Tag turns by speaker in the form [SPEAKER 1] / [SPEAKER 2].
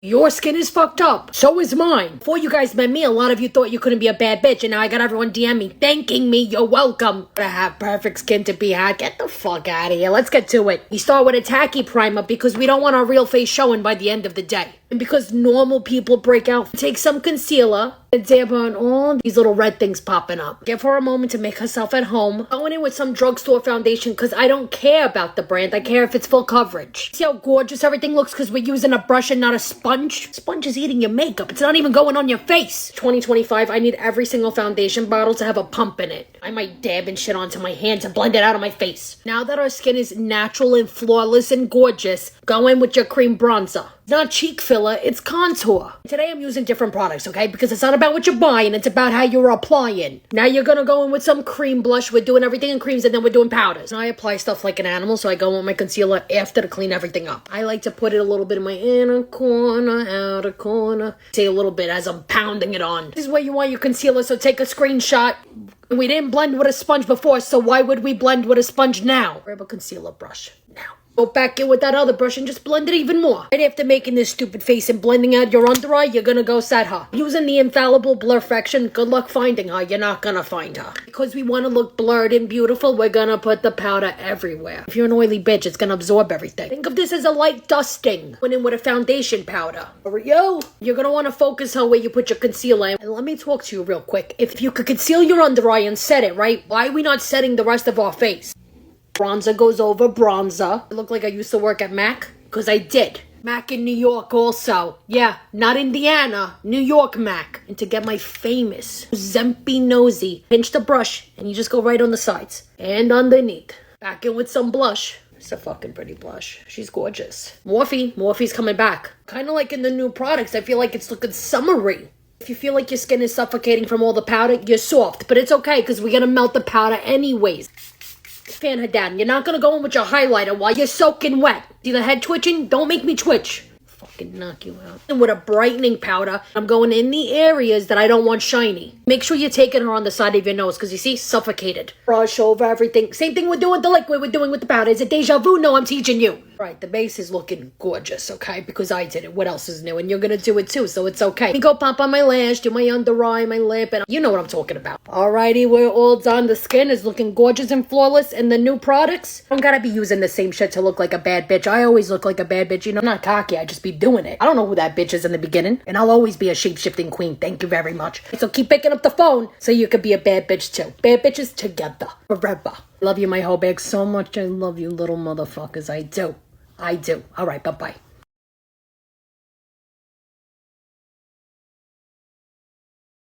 [SPEAKER 1] Your skin is fucked up. So is mine. Before you guys met me, a lot of you thought you couldn't be a bad bitch, and now I got everyone DM me, thanking me. You're welcome. I have perfect skin to be hot. Get the fuck out of here. Let's get to it. We start with a tacky primer because we don't want our real face showing by the end of the day. And because normal people break out, take some concealer and dab on all these little red things popping up. Give her a moment to make herself at home. Going in with some drugstore foundation because I don't care about the brand. I care if it's full coverage. See how gorgeous everything looks because we're using a brush and not a sponge? Sponge is eating your makeup. It's not even going on your face. 2025, I need every single foundation bottle to have a pump in it. I might dab and shit onto my hand to blend it out of my face. Now that our skin is natural and flawless and gorgeous, go in with your cream bronzer. It's not cheek filler, it's contour. Today I'm using different products, okay? Because it's not about what you're buying, it's about how you're applying. Now you're gonna go in with some cream blush. We're doing everything in creams and then we're doing powders. Now I apply stuff like an animal, so I go in with my concealer after to clean everything up. I like to put it a little bit in my inner corner, outer corner. Say a little bit as I'm pounding it on. This is where you want your concealer, so take a screenshot. We didn't blend with a sponge before, so why would we blend with a sponge now? Grab a concealer brush now. Go back in with that other brush and just blend it even more. Right after making this stupid face and blending out your under eye, you're gonna go set her. Using the infallible blurfection, good luck finding her. You're not gonna find her. Because we want to look blurred and beautiful, we're gonna put the powder everywhere. If you're an oily bitch, it's gonna absorb everything. Think of this as a light dusting. Went in with a foundation powder. Yo, you're gonna want to focus on where you put your concealer. And let me talk to you real quick. If you could conceal your under eye and set it, right? Why are we not setting the rest of our face? Bronzer goes over bronzer. I look like I used to work at MAC, because I did. MAC in New York also. Yeah, not Indiana, New York MAC. And to get my famous Zempy nosy, pinch the brush and you just go right on the sides and underneath. Back in with some blush. It's a fucking pretty blush. She's gorgeous. Morphe's coming back. Kind of like in the new products, I feel like it's looking summery. If you feel like your skin is suffocating from all the powder, you're soft. But it's okay because we're going to melt the powder anyways. Fan her down. You're not gonna go in with your highlighter while you're soaking wet. See the head twitching? Don't make me twitch. Fucking knock you out. And with a brightening powder, I'm going in the areas that I don't want shiny. Make sure you're taking her on the side of your nose because you see, suffocated. Brush over everything. Same thing we're doing with the liquid, we're doing with the powder. Is it deja vu? No, I'm teaching you. Right, the base is looking gorgeous, okay? Because I did it. What else is new? And you're gonna do it too, so it's okay. Let me go pop on my lash, do my under eye, my lip, and you know what I'm talking about. Alrighty, we're all done. The skin is looking gorgeous and flawless, and the new products, I don't gotta be using the same shit to look like a bad bitch. I always look like a bad bitch, you know? I'm not cocky, I just be doing it. I don't know who that bitch is in the beginning, and I'll always be a shape-shifting queen. Thank you very much. So keep picking up the phone so you could be a bad bitch too. Bad bitches together, forever. Love you, my hoe bag, so much. I love you, little motherfuckers. I do. All right, bye-bye.